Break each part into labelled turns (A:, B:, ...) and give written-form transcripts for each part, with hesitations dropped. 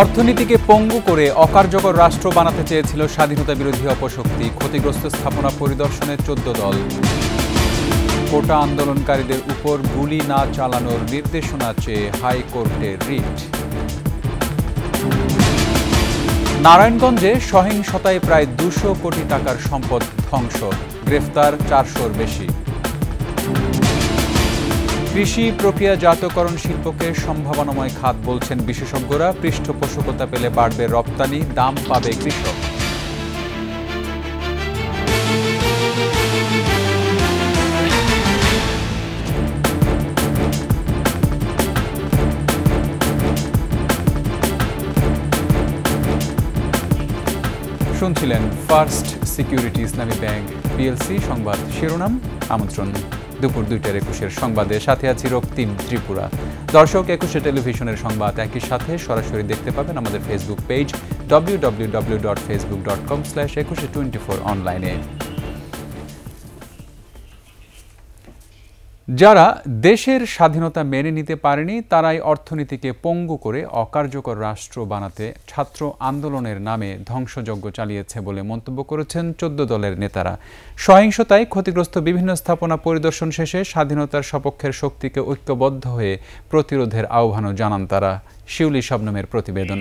A: অর্থনীতিকে পঙ্গু করে অকার্যকর রাষ্ট্র বানাতে চেয়েছিল স্বাধীনতা বিরোধী অপশক্তি। ক্ষতিগ্রস্ত স্থাপনা পরিদর্শনে 14 দল। কোটা আন্দোলনকারীদের উপর গুলি না চালানোর নির্দেশনা চেয়ে হাইকোর্টের রিট। নারায়ণগঞ্জে সহিংসতায় প্রায় 200 কোটি টাকার সম্পদ ধ্বংস, গ্রেফতার 400-র বেশি। কৃষি প্রক্রিয়াজাতকরণ শিল্পকে সম্ভাবনাময় খাত বলছেন বিশেষজ্ঞরা। পৃষ্ঠপোষকতা পেলে বাড়বে রপ্তানি, দাম পাবে কৃষক। শুনছিলেন ফার্স্ট সিকিউরিটি ইসলামী ব্যাংক পিএলসি সংবাদ শিরোনাম। আমন্ত্রণ দুপুর 2টার 21-এর সংবাদে, সাথে আছি রক্তিম ত্রিপুরা। দর্শক, 21 টেলিভিশনের সংবাদ একই সাথে সরাসরি দেখতে পাবেন আমাদের ফেসবুক পেজ www.facebook.com/2124 অনলাইনে। যারা দেশের স্বাধীনতা মেনে নিতে পারেনি তারাই অর্থনীতিকে পঙ্গু করে অকার্যকর রাষ্ট্র বানাতে ছাত্র আন্দোলনের নামে ধ্বংসযজ্ঞ চালিয়েছে বলে মন্তব্য করেছেন 14 দলের নেতারা। সহিংসতায় ক্ষতিগ্রস্ত বিভিন্ন স্থাপনা পরিদর্শন শেষে স্বাধীনতার সপক্ষের শক্তিকে ঐক্যবদ্ধ হয়ে প্রতিরোধের আহ্বানও জানান তারা। শিউলি শবনমের প্রতিবেদন।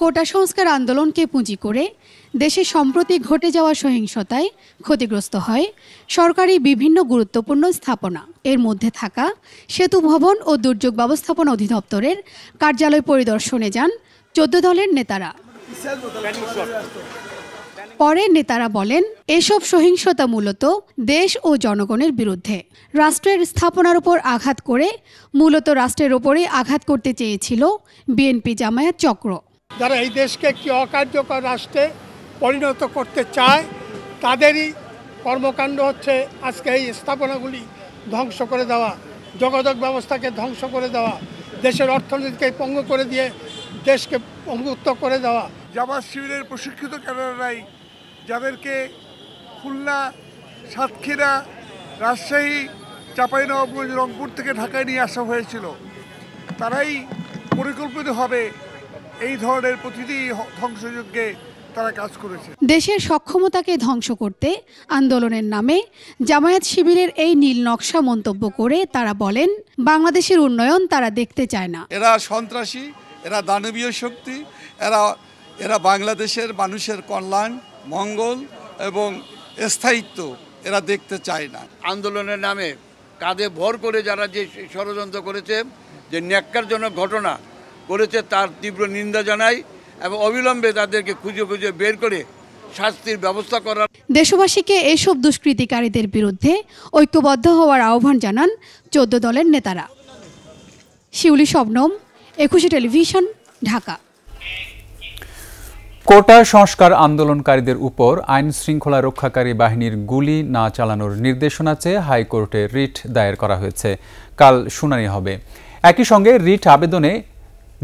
B: কোটা সংস্কার আন্দোলনকে পুঁজি করে দেশে সম্প্রতি ঘটে যাওয়া সহিংসতায় ক্ষতিগ্রস্ত হয় সরকারি বিভিন্ন গুরুত্বপূর্ণ স্থাপনা। এর মধ্যে থাকা সেতু ভবন ও দুর্যোগ ব্যবস্থাপনা অধিদপ্তরের কার্যালয় পরিদর্শনে যান 14 দলের নেতারা। পরে নেতারা বলেন, এসব সহিংসতা মূলত দেশ ও জনগণের বিরুদ্ধে। রাষ্ট্রের স্থাপনার উপর আঘাত করে মূলত রাষ্ট্রের ওপরে আঘাত করতে চেয়েছিল বিএনপি জামায়াত চক্র।
C: যারা এই দেশকে একটি অকার্যকর রাষ্ট্রে পরিণত করতে চায় তাদেরই কর্মকাণ্ড হচ্ছে আজকে এই স্থাপনাগুলি ধ্বংস করে দেওয়া, যোগাযোগ ব্যবস্থাকে ধ্বংস করে দেওয়া, দেশের অর্থনীতিকে পঙ্গু করে দিয়ে দেশকে পঙ্গুত্ব করে দেওয়া।
D: জামাত শিবিরের প্রশিক্ষিত ক্যাডাররাই যাদেরকে খুলনা, সাতক্ষীরা, রাজশাহী, চাঁপাইনবাবগঞ্জ, রংপুর থেকে ঢাকায় নিয়ে আসা হয়েছিল, তারাই পরিকল্পিতভাবে এই ধরনের প্রতিটি ধ্বংসযজ্ঞে তারা কাজ করেছে।
B: দেশের সক্ষমতাকে ধ্বংস করতে আন্দোলনের নামে জামায়াত শিবিরের এই নীল নকশা মন্তব্য করে তারা বলেন, বাংলাদেশের উন্নয়ন তারা দেখতে চায় না।
E: এরা সন্ত্রাসী, এরা দানবীয় শক্তি, এরা বাংলাদেশের মানুষের কল্যাণ, মঙ্গল এবং স্থায়িত্ব এরা দেখতে চায় না।
F: আন্দোলনের নামে কাঁধে ভর করে যারা যে ষড়যন্ত্র করেছে, যে ন্যাক্কারজনক ঘটনা করেছে, তার তীব্র নিন্দা জানাই এবং অবিলম্বে তাদেরকে খুঁজে খুঁজে বের করে শাস্তির ব্যবস্থা করার।
B: দেশবাসীকে এসব দুষ্কৃতিকারীদের বিরুদ্ধে ঐক্যবদ্ধ হওয়ার আহ্বান জানান 14 দলের নেতারা। শিউলি শবনম, 21 টেলিভিশন, ঢাকা।
A: কোটা সংস্কার আন্দোলনকারীদের উপর আইন শৃঙ্খলা রক্ষাকারী বাহিনীর গুলি না চালানোর নির্দেশনা চেয়ে হাইকোর্টে রিট দায়ের করা হয়েছে। কাল শুনানি হবে। একই সঙ্গে রিট আবেদনে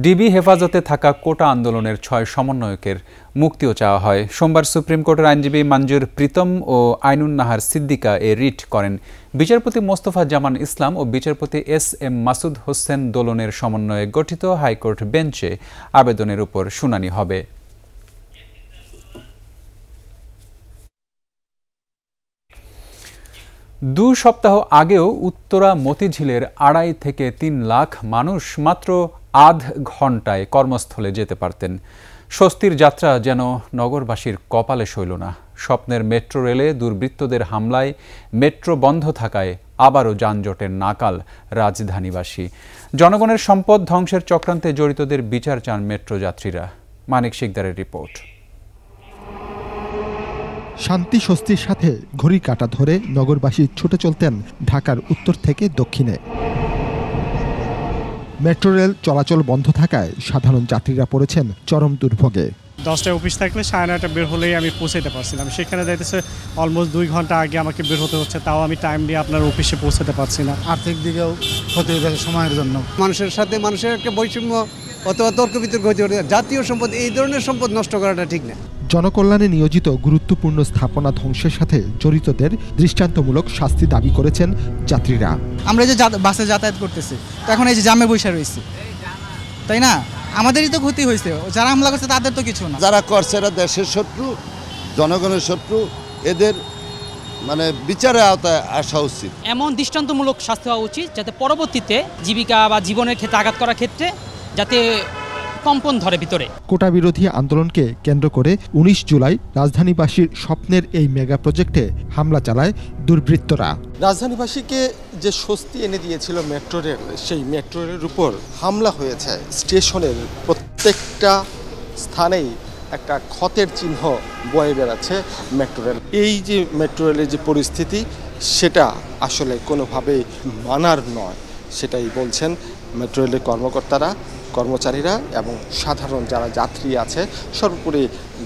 A: ডিবি হেফাজতে থাকা কোটা আন্দোলনের 6 সমন্বয়কের মুক্তিও চাওয়া হয়। সোমবার সুপ্রিম কোর্টের আইনজীবী মঞ্জুর প্রীতম ও আইনুন নাহার সিদ্দিকা এ রিট করেন। বিচারপতি মোস্তফা জামান ইসলাম ও বিচারপতি এস.এম. মাসুদ হোসেন দোলনের সমন্বয়ে গঠিত হাইকোর্ট বেঞ্চে আবেদনের উপর শুনানি হবে। দু সপ্তাহ আগেও উত্তরা মতিঝিলের 2.5 থেকে 3 লাখ মানুষ মাত্র আধ ঘন্টায় কর্মস্থলে যেতে পারতেন। স্বস্তির যাত্রা যেন নগরবাসীর কপালে সইল না। স্বপ্নের মেট্রো রেলে দুর্বৃত্তদের হামলায় মেট্রো বন্ধ থাকায় আবারও যানজটের নাকাল রাজধানীবাসী। জনগণের সম্পদ ধ্বংসের চক্রান্তে জড়িতদের বিচার চান মেট্রো যাত্রীরা। মানিক শিকদারের রিপোর্ট।
G: শান্তি স্বস্তির সাথে ঘড়ি কাঁটা ধরে নগরবাসী ছুটে চলতেন ঢাকার উত্তর থেকে দক্ষিণে। মেট্রো রেল চলাচল বন্ধ থাকায় সাধারণ যাত্রীরা পড়েছেন চরম দুর্ভোগে।
H: 10টায় অফিস থাকলে 9:30 বের হলেই আমি পৌঁছাতে পারছিলাম, সেখানে যাইতেছে অলমোস্ট 2 ঘন্টা আগে আমাকে বের হতে হচ্ছে, তাও আমি টাইম দিয়ে আপনার অফিসে পৌঁছাতে পারছি না।
I: আর্থিক দিকেও ক্ষতি হয়ে যাচ্ছে সময়ের জন্য। মানুষের সাথে মানুষের একটা বৈষম্য অথবা তর্ক বিতর্ক হতে পারে। জাতীয় সম্পদ, এই ধরনের সম্পদ নষ্ট করাটা ঠিক না।
G: জনকল্যাণে নিয়োজিত গুরুত্বপূর্ণ স্থাপনা ধ্বংসের সাথে জড়িতদের দৃষ্টান্তমূলক শাস্তি দাবি করেছেন যাত্রীরা।
I: আমরা যে বাসে যাতায়াত করতেছি, এখন এই যে জামে বৈশা রয়েছে,
J: তাই না? আমাদেরই তো ক্ষতি হয়েছে, যারা হামলা করছে তাদের তো কিছু না।
K: যারা করছে এরা দেশের শত্রু, জনগণের শত্রু, এদের মানে বিচারের আওতায় আসা উচিত।
L: এমন দৃষ্টান্তমূলক শাস্তি হওয়া উচিত যাতে পরবর্তীতে জীবিকা বা জীবনের ক্ষেত্রে আঘাত করার ক্ষেত্রে যাতে কম্পন ধরে ভিতরে।
G: কোটা বিরোধী আন্দোলনকে কেন্দ্র করে ১৯ জুলাই রাজধানীবাসীর স্বপ্নের এই মেগা প্রজেক্টে হামলা চালায় দুর্বৃত্তরা।
M: রাজধানীবাসীকে যে স্বস্তি এনে দিয়েছিল মেট্রো রেল, সেই মেট্রো রেলের উপর হামলা হয়েছে। স্টেশনের প্রত্যেকটা স্থানেই একটা ক্ষতের চিহ্ন বয়ে বেড়াচ্ছে মেট্রো রেল। এই যে মেট্রো রেলের যে পরিস্থিতি, সেটা আসলে কোনোভাবেই মানার নয়, সেটাই বলছেন মেট্রো রেলের কর্মকর্তারা, কর্মচারীরা এবং সাধারণ যারা যাত্রী আছে, সর্বোপরি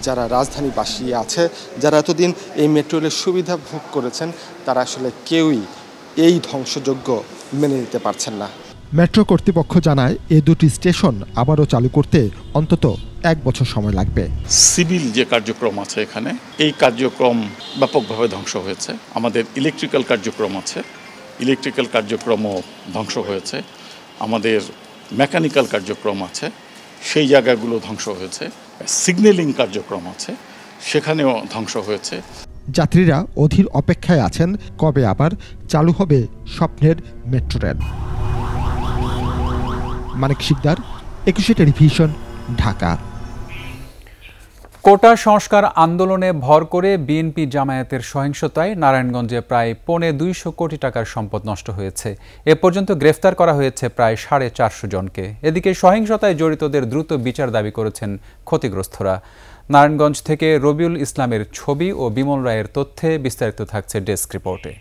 M: যারা রাজধানীবাসী আছে, যারা এতদিন এই মেট্রো রেলের সুবিধা ভোগ করেছেন, তারা আসলে কেউই এই ধ্বংসযজ্ঞ মেনে নিতে পারছেন না।
G: মেট্রো কর্তৃপক্ষ জানায় এই দুটি স্টেশন আবারও চালু করতে অন্তত 1 বছর সময় লাগবে।
N: সিভিল যে কার্যক্রম আছে এখানে, এই কার্যক্রম ব্যাপকভাবে ধ্বংস হয়েছে। আমাদের ইলেকট্রিক্যাল কার্যক্রম আছে, ইলেকট্রিক্যাল কার্যক্রমও ধ্বংস হয়েছে। আমাদের মেকানিক্যাল কার্যক্রম আছে, সেই জায়গাগুলো ধ্বংস হয়েছে। সিগন্যালিং কার্যক্রম আছে, সেখানেও ধ্বংস হয়েছে।
G: যাত্রীরা অধীর অপেক্ষায় আছেন কবে আবার চালু হবে স্বপ্নের মেট্রো রেল। মানিক শিকদার, 21 টেলিভিশন, ঢাকা।
A: কোটা সংস্কার আন্দোলনে ভর করে বিএনপি জামায়াতের সহিংসতায় নারায়ণগঞ্জে প্রায় 250 কোটি টাকার সম্পদ নষ্ট হয়েছে। এ পর্যন্ত গ্রেফতার করা হয়েছে প্রায় 450 জনকে। এদিকে সহিংসতায় জড়িতদের দ্রুত বিচার দাবি করেছেন ক্ষতিগ্রস্তরা। নারায়ণগঞ্জ থেকে রবিউল ইসলামের ছবি ও বিমল রায়ের তথ্যে বিস্তারিত থাকছে ডেস্ক রিপোর্টে।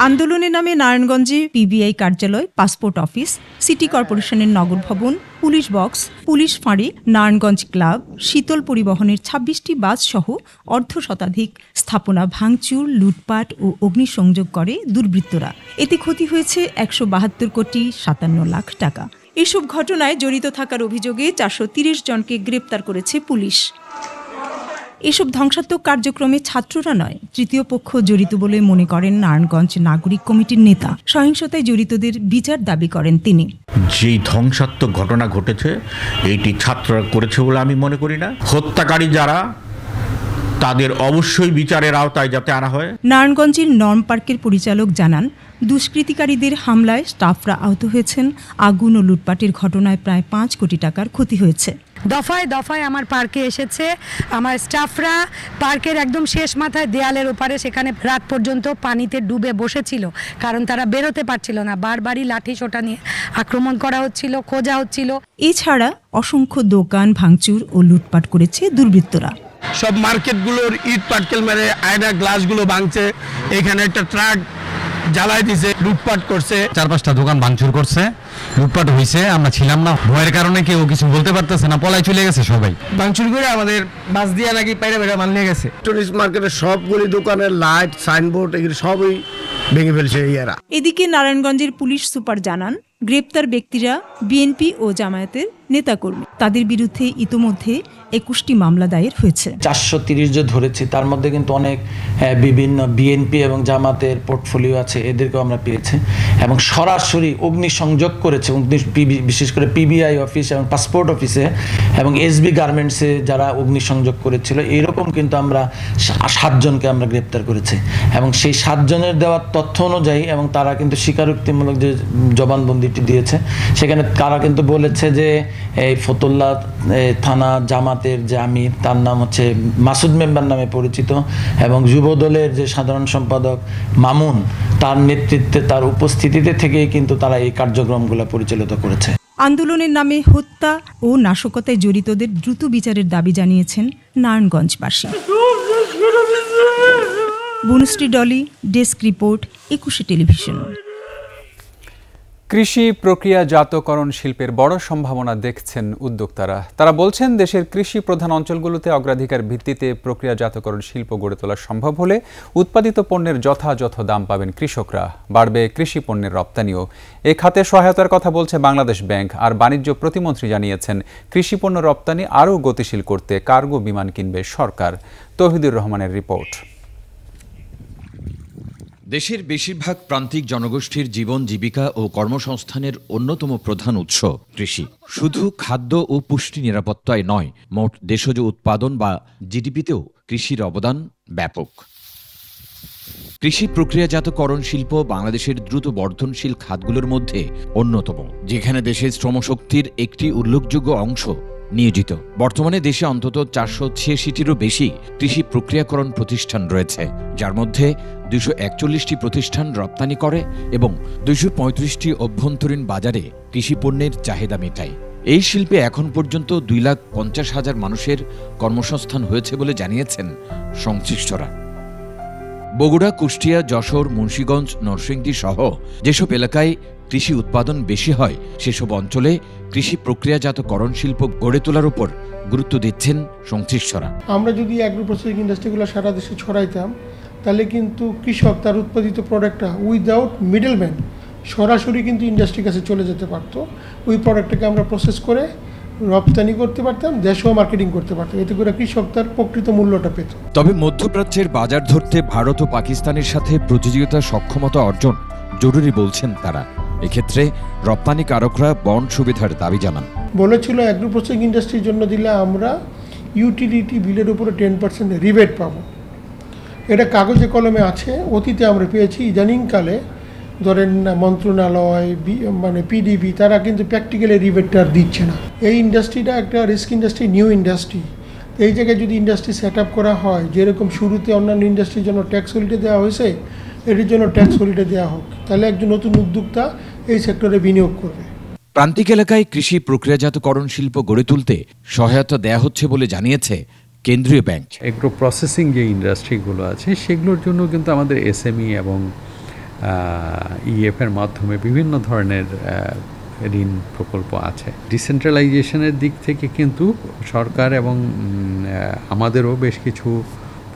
O: আন্দোলনের নামে নারায়ণগঞ্জে পিবিআই কার্যালয়, পাসপোর্ট অফিস, সিটি কর্পোরেশনের নগর ভবন, পুলিশ বক্স, পুলিশ ফাঁড়ি, নারায়ণগঞ্জ ক্লাব, শীতল পরিবহনের 26টি বাস সহ অর্ধশতাধিক স্থাপনা ভাঙচুর, লুটপাট ও অগ্নিসংযোগ করে দুর্বৃত্তরা। এতে ক্ষতি হয়েছে 172 কোটি 57 লাখ টাকা। এসব ঘটনায় জড়িত থাকার অভিযোগে 430 জনকে গ্রেপ্তার করেছে পুলিশ। এসব ধ্বংসাত্মক কার্যক্রমে ছাত্ররা নয়, তৃতীয় পক্ষ জড়িত বলে মনে করেন নারায়ণগঞ্জ নাগরিক কমিটির নেতা। সহিংসতায় জড়িতদের বিচার দাবি করেন তিনি।
P: যেই ধ্বংসাত্মক ঘটনা ঘটেছে, এইটি ছাত্ররা করেছে বলে আমি মনে করি না। হত্যাকারী যারা, তাদের অবশ্যই বিচারের আওতায় যাতে আনা হয়।
O: নারায়ণগঞ্জের নর্ম পার্কের পরিচালক জানান, দুষ্কৃতিকারীদের হামলায় স্টাফরা আহত হয়েছেন। আগুন ও লুটপাটের ঘটনায় প্রায় 5 কোটি টাকার ক্ষতি হয়েছে।
Q: দফায় দফায় আমার পার্কে এসেছে, আমার স্টাফরা পার্কের একদম শেষ মাথায় দেয়ালের ওপারে, সেখানে রাত পর্যন্ত পানিতে ডুবে বসেছিল, কারণ তারা বেরোতে পারছিল না। বারবারই লাঠি সোটা নিয়ে আক্রমণ করা হচ্ছিল, খোঁজা হচ্ছিল।
O: এছাড়া অসংখ্য দোকান ভাঙচুর ও লুটপাট করেছে দুর্বৃত্তরা।
R: সব মার্কেটগুলোর ইট পাটকেল মেরে আয়না গ্লাসগুলো ভাঙছে, এখানে একটা ট্রাক জ্বালাই দিছে, লুটপাট করছে।
S: 4-5টা দোকান ভাঙচুর করছে, লুটপাট হয়েছে। আমরা ছিলাম না, ভয়ের কারণে কেউ কিছু বলতে পারতেছে না, পলাই চলে গেছে সবাই।
R: ভাঙচুর করে আমাদের বাস দিয়ে নাকি পাইরা পাইরা মাল নিয়ে গেছে। টুরিস্ট মার্কেটের সবগুলি দোকানের লাইট, সাইনবোর্ড এগুলো সবই ভেঙে ফেলছে এরা।
O: এদিকে নারায়ণগঞ্জের পুলিশ সুপার জানান, গ্রেপ্তার ব্যক্তিরা বিএনপি ও জামায়াতের নেতাকর্মী। তাদের বিরুদ্ধে ইতোমধ্যে 21টি মামলা দায়ের হয়েছে।
T: 430 যে ধরেছি, তার মধ্যে কিন্তু অনেক বিভিন্ন বিএনপি এবং জামাতের পোর্টফোলিও আছে, এদেরকেও আমরা পেয়েছি। এবং সরাসরি অগ্নিসংযোগ করেছে, বিশেষ করে পিবিআই অফিস এবং পাসপোর্ট অফিসে এবং এসবি গার্মেন্টসে যারা অগ্নিসংযোগ করেছিল, এইরকম কিন্তু আমরা 7 জনকে আমরা গ্রেপ্তার করেছি। এবং সেই 7 জনের দেওয়ার তথ্য অনুযায়ী, এবং তারা কিন্তু স্বীকারোক্তিমূলক যে জবানবন্দিটি দিয়েছে, সেখানে তারা কিন্তু বলেছে যে এই ফতুল্লা থানা জামাতের যে আমির, তার নাম হচ্ছে মাসুদ মেম্বার নামে পরিচিত, এবং যুবদলের যে সাধারণ সম্পাদক মামুন, তার নেতৃত্বে, তার উপস্থিতিতে থেকেই কিন্তু তারা এই কার্যক্রমগুলো পরিচালিত করেছে।
O: আন্দোলনের নামে হত্যা ও নাশকতায় জড়িতদের দ্রুত বিচারের দাবি জানিয়েছেন নারায়ণগঞ্জবাসী। Banashree Dolly, desk report, 21 television.
A: কৃষি প্রক্রিয়াজাতকরণ শিল্পের বড় সম্ভাবনা দেখছেন উদ্যোক্তারা। তারা বলছেন, দেশের কৃষি প্রধান অঞ্চলগুলোতে অগ্রাধিকার ভিত্তিতে প্রক্রিয়াজাতকরণ শিল্প গড়ে তোলা সম্ভব হলে উৎপাদিত পণ্যের যথাযথ দাম পাবেন কৃষকরা, বাড়বে কৃষি পণ্যের রপ্তানিও। এ খাতে সহায়তার কথা বলছে বাংলাদেশ ব্যাংক। আর বাণিজ্য প্রতিমন্ত্রী জানিয়েছেন, কৃষি পণ্য রপ্তানি আরও গতিশীল করতে কার্গো বিমান কিনবে সরকার। তৌহিদুর রহমানের রিপোর্ট।
U: দেশের বেশিরভাগ প্রান্তিক জনগোষ্ঠীর জীবন জীবিকা ও কর্মসংস্থানের অন্যতম প্রধান উৎস কৃষি। শুধু খাদ্য ও পুষ্টি নিরাপত্তায় নয়, মোট দেশজ উৎপাদন বা জিডিপিতেও কৃষির অবদান ব্যাপক। কৃষি প্রক্রিয়াজাতকরণ শিল্প বাংলাদেশের দ্রুত বর্ধনশীল খাতগুলোর মধ্যে অন্যতম, যেখানে দেশের শ্রমশক্তির একটি উল্লেখযোগ্য অংশ নিয়োজিত। বর্তমানে দেশে অন্তত 486টিরও বেশি কৃষি প্রক্রিয়াকরণ প্রতিষ্ঠান রয়েছে, যার মধ্যে 241টি প্রতিষ্ঠান রপ্তানি করে এবং 235টি অভ্যন্তরীণ বাজারে কৃষি পণ্যের চাহিদা মেটায়। এই শিল্পে এখন পর্যন্ত 2,50,000 মানুষের কর্মসংস্থান হয়েছে বলে জানিয়েছেন সংশ্লিষ্টরা। বগুড়া, কুষ্টিয়া, যশোর, মুন্সিগঞ্জ, নরসিংদী সহ যেসব এলাকায় কৃষি উৎপাদন বেশি হয় সেসব অঞ্চলে কৃষি প্রক্রিয়াজাতকরণ শিল্প গড়ে তোলার উপর গুরুত্ব দিচ্ছেন সংশ্লিষ্টরা।
V: আমরা যদি অ্যাগ্রো প্রসেসিং ইন্ডাস্ট্রিগুলো সারা দেশে ছড়াইতাম, তাহলে কিন্তু কৃষক তার উৎপাদিত প্রোডাক্টটা উইদাউট মিডলম্যান সরাসরি কিন্তু ইন্ডাস্ট্রির কাছে চলে যেতে পারত। ওই প্রোডাক্টটাকে আমরা প্রসেস করে রপ্তানি করতে পারতাম, দেশেও মার্কেটিং করতে পারতাম, এতে করে কৃষক তার প্রকৃত মূল্যটা পেত।
U: তবে মধ্যপ্রাচ্যের বাজার ধরতে ভারত ও পাকিস্তানের সাথে প্রতিযোগিতা সক্ষমতা অর্জন জরুরি বলছেন তারা। এক্ষেত্রে রপ্তানিকারকরা বন্ড সুবিধার দাবি জানান।
V: বলেছিল অ্যাগ্রো প্রসেসিং ইন্ডাস্ট্রির জন্য দিলে আমরা ইউটিলিটি বিলের উপরে 10% রিবেট পাবো। এটা কাগজে কলমে আছে, অতীতে আমরা পেয়েছি। ইদানিংকালে ধরেন মন্ত্রণালয় মানে পিডিবি তারা কিন্তু প্র্যাকটিক্যালি রিবেটটা আর দিচ্ছে না। এই ইন্ডাস্ট্রিটা একটা রিস্ক ইন্ডাস্ট্রি, নিউ ইন্ডাস্ট্রি। এই জায়গায় যদি ইন্ডাস্ট্রি সেট আপ করা হয়, যেরকম শুরুতে অন্যান্য ইন্ডাস্ট্রির জন্য ট্যাক্স হলিডে দেওয়া হয়েছে, এটির জন্য ট্যাক্স হলিডে দেওয়া হোক, তাহলে একজন নতুন উদ্যোক্তা এই সেক্টরে বিনিয়োগ করবে।
U: প্রান্তিক এলাকায় কৃষি প্রক্রিয়াজাতকরণ শিল্প গড়ে তুলতে সহায়তা দেয়া হচ্ছে বলে জানিয়েছে কেন্দ্রীয় ব্যাংক।
W: এগ্রো প্রসেসিং যে ইন্ডাস্ট্রিগুলো আছে সেগুলোর জন্য কিন্তু আমাদের এসএমই এবং ইএফের মাধ্যমে বিভিন্ন ধরনের ঋণ প্রকল্প আছে। ডিসেন্ট্রালাইজেশনের দিক থেকে কিন্তু সরকার এবং আমাদেরও বেশ কিছু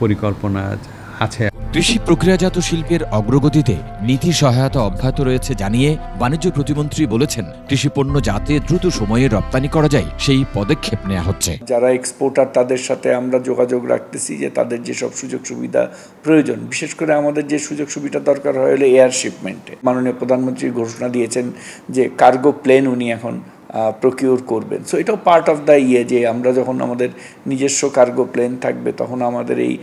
W: পরিকল্পনা আছে।
U: কৃষি প্রক্রিয়াজাত শিল্পের অগ্রগতিতে নীতি সহায়তা অব্যাহত রয়েছে জানিয়ে বাণিজ্য প্রতিমন্ত্রী বলেছেন, কৃষি পণ্য যাতে দ্রুত সময়ে রপ্তানি করা যায় সেই পদক্ষেপ নেওয়া হচ্ছে।
X: যারা এক্সপোর্টার তাদের সাথে আমরা যোগাযোগ রাখতেছি যে তাদের যেসব সুযোগ সুবিধা প্রয়োজন, বিশেষ করে আমাদের যে সুযোগ সুবিধা দরকার হয় হলো এয়ার শিপমেন্টে। মাননীয় প্রধানমন্ত্রী ঘোষণা দিয়েছেন যে কার্গো প্লেন উনি এখন প্রকিউর করবেন। সো এটাও পার্ট অফ দ্য যে আমরা যখন আমাদের নিজস্ব কার্গো প্লেন থাকবে তখন আমাদের এই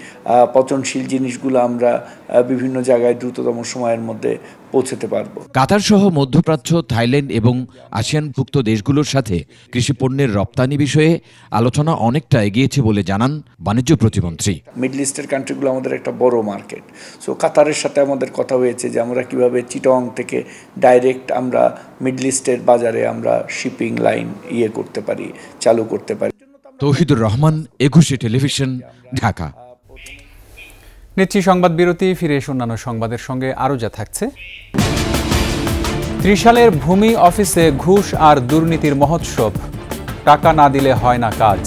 X: পচনশীল জিনিসগুলো আমরা বিভিন্ন জায়গায় দ্রুততম সময়ের মধ্যে পৌঁছতে পারবো।
U: কাতার সহ মধ্যপ্রাচ্য, থাইল্যান্ড এবং আসিয়ানভুক্ত দেশগুলোর সাথে কৃষি পণ্যের রপ্তানি বিষয়ে আলোচনা অনেকটা এগিয়েছে বলে জানান বাণিজ্য প্রতিমন্ত্রী।
X: মিডল ইস্টের কান্ট্রিগুলো আমাদের একটা বড় মার্কেট। সো কাতারের সাথে আমাদের কথা হয়েছে যে আমরা কিভাবে চিটং থেকে ডাইরেক্ট আমরা মিডল ইস্টের বাজারে আমরা শিপিং লাইন করতে পারি, চালু করতে পারি।
U: তৌহিদুর রহমান, একুশে টেলিভিশন, ঢাকা।
A: নিচ্ছি সংবাদ বিরতি, ফিরে এসে অন্যান্য সংবাদের সঙ্গে আরও যা থাকছে। ত্রিশালের ভূমি অফিসে ঘুষ আর দুর্নীতির মহোৎসব, টাকা না দিলে হয় না কাজ।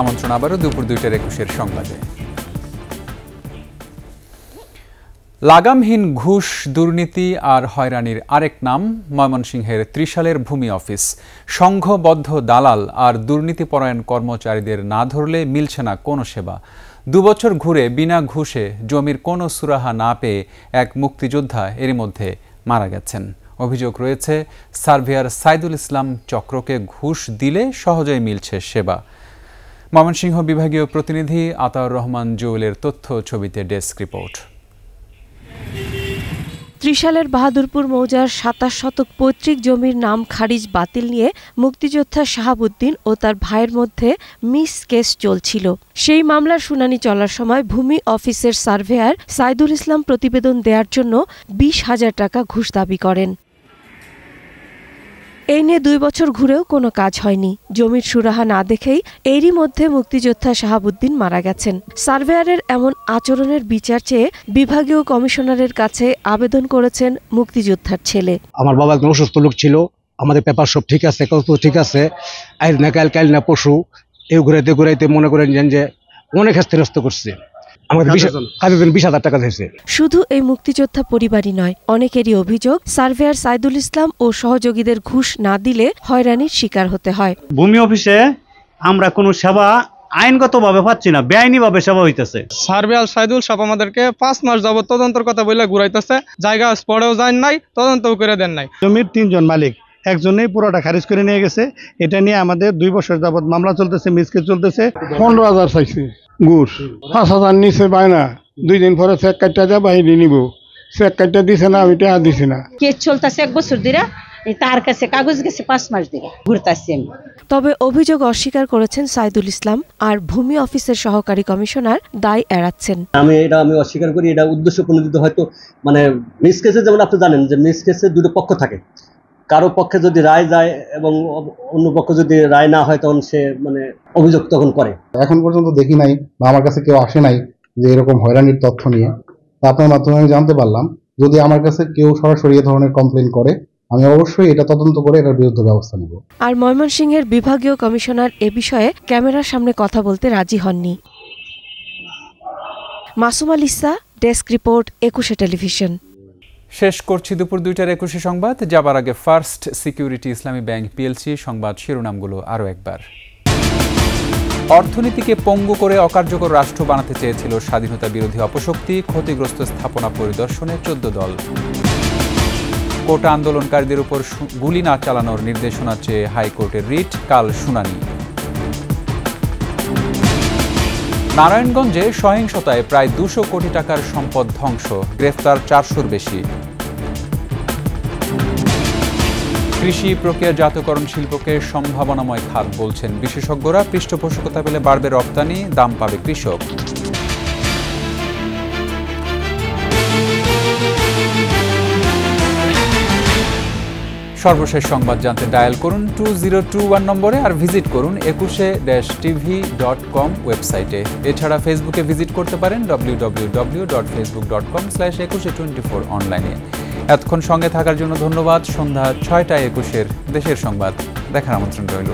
A: আমন্ত্রণ আবারও দুপুর 2টার 21 সংবাদে। লাগামহীন ঘুষ, দুর্নীতি আর হয়রানির আরেক নাম ময়মনসিংহের ত্রিশালের ভূমি অফিস। সংঘবদ্ধ দালাল আর দুর্নীতিপরায়ণ কর্মচারীদের না ধরলে মিলছে না কোনো সেবা। 2 বছর ঘুরে বিনা ঘুষে জমির কোনো সুরাহা না পেয়ে এক মুক্তিযোদ্ধা এরই মধ্যে মারা গেছেন। অভিযোগ রয়েছে সার্ভেয়ার সাইদুল ইসলাম চক্রকে ঘুষ দিলে সহজেই মিলছে সেবা। ময়মনসিংহ বিভাগীয় প্রতিনিধি আতাউর রহমান জুয়েলের তথ্য, ছবিতে ডেস্ক রিপোর্ট।
Y: ত্রিশালের বাহাদুরপুর মৌজার 27 শতক পৈতৃক জমির নাম খারিজ বাতিল নিয়ে মুক্তিযোদ্ধা শাহাবুদ্দিন ও তার ভাইয়ের মধ্যে মিস কেস চলছিল। সেই মামলার শুনানি চলার সময় ভূমি অফিসের সার্ভেয়ার সাইদুল ইসলাম প্রতিবেদন দেওয়ার জন্য 20,000 টাকা ঘুষ দাবি করেন। এই নিয়ে 2 বছর ঘুরেও কোনো কাজ হয়নি। জমির সুরাহা না দেখেই এরই মধ্যে মুক্তিযোদ্ধা শাহাবুদ্দিন মারা গেছেন। সার্ভেয়ারের এমন আচরণের বিচার চেয়ে বিভাগীয় কমিশনারের কাছে আবেদন করেছেন মুক্তিযোদ্ধার ছেলে।
Z: আমার বাবা একজন অসুস্থ লোক ছিল, আমাদের পেপার সব ঠিক আছে, কত ঠিক আছে, আইল না কাল না পশু এই ঘুরাইতে ঘুরাইতে মনে করেন যে অনেক হেস্তনেস্ত করছে। আমাদের 20,000 টাকা দিয়েছে।
Y: শুধু এই মুক্তিযোদ্ধা পরিবারই নয়, অনেকেরই অভিযোগ সার্ভেয়ার সাইদুল ইসলাম ও সহযোগীদের ঘুষ না দিলে হয়রানির শিকার হতে হয়।
B: ভূমি অফিসে আমরা কোনো সেবা আইনগতভাবে পাচ্ছি না, বেআইনিভাবে সেবা হইতেছে।
C: সার্ভেয়ার সাইদুল সাহেব আমাদেরকে 5 মাস যাবত তদন্তের কথা বলে ঘুরাইতেছে, জায়গা স্পটেও যায় নাই, তদন্তও করে দেন নাই।
B: জমির 3 জন মালিক, একজনেই পুরোটা খারিজ করে নিয়ে গেছে। এটা নিয়ে আমাদের 2 বছর যাবত মামলা চলতেছে, মিসকেস চলতেছে।
D: 15,000 চাইছে ঘুষ, 5,000 নিচে পায় না। 2 দিন পরে চেক কাটটা যা বাহিনী নিব, চেক কাটটা দিছে না, ওইটা আর দিছি না।
E: কেস চলতেছে 1 বছর ধরে, তার কাছে কাগজ গেছে 5 মাস ধরে ঘুরতেছি।
Y: তবে অভিযোগ অস্বীকার করেছেন সাইদুল ইসলাম, আর ভূমি অফিসের সহকারী কমিশনার দায় এড়াচ্ছেন।
F: আমি অস্বীকার করি, এটা উদ্দেশ্য প্রণোদিত। হয়তো মানে মিস কেসে যেমন আপনি জানেন যে মিস কেসে 2টো পক্ষ থাকে, কারো পক্ষে যদি রায় যায় এবং অন্য পক্ষ যদি রায় না হয় তখন সে মানে অভিযোগ তখন করে।
H: এখন পর্যন্ত দেখি নাই বা আমার কাছে কেউ আসে নাই যে এরকম হয়রানির তথ্য নিয়ে। আপনার মাধ্যমে আমি জানতে পারলাম, যদি আমার কাছে কেউ সরাসরি এ ধরনের কমপ্লেন করে আমি অবশ্যই এটা তদন্ত করে এটার বিরুদ্ধে ব্যবস্থা নেব।
Y: আর ময়মনসিংহের বিভাগীয় কমিশনার এ বিষয়ে ক্যামেরার সামনে কথা বলতে রাজি হননি। Masuma Lisa, desk report, 21 television.
A: শেষ করছি দুপুর 2টার 21 সংবাদ। যাবার আগে ফার্স্ট সিকিউরিটি ইসলামী ব্যাংক পিএলসি সংবাদ শিরোনামগুলো আরও একবার। অর্থনীতিকে পঙ্গু করে অকার্যকর রাষ্ট্র বানাতে চেয়েছিল স্বাধীনতা বিরোধী অপশক্তি, ক্ষতিগ্রস্ত স্থাপনা পরিদর্শনে 14 দল। কোটা আন্দোলনকারীদের উপর গুলি না চালানোর নির্দেশনা চেয়ে হাইকোর্টের রিট, কাল শুনানি। নারায়ণগঞ্জে সহিংসতায় প্রায় 200 কোটি টাকার সম্পদ ধ্বংস, গ্রেফতার 400-র বেশি। কৃষি প্রক্রিয়াজাতকরণ শিল্পকে সম্ভাবনাময় খাত বলছেন বিশেষজ্ঞরা, পৃষ্ঠপোষকতা পেলে বাড়বে রপ্তানি, দাম পাবে কৃষক। সর্বশেষ সংবাদ জানতে ডায়াল করুন 2021 নম্বরে আর ভিজিট করুন 21-tv.com ওয়েবসাইটে। এছাড়া ফেসবুকে ভিজিট করতে পারেন www.facebook.com/2124 অনলাইনে। এতক্ষণ সঙ্গে থাকার জন্য ধন্যবাদ। সন্ধ্যা 6টায় 21-এর দেশের সংবাদ দেখার আমন্ত্রণ রইল।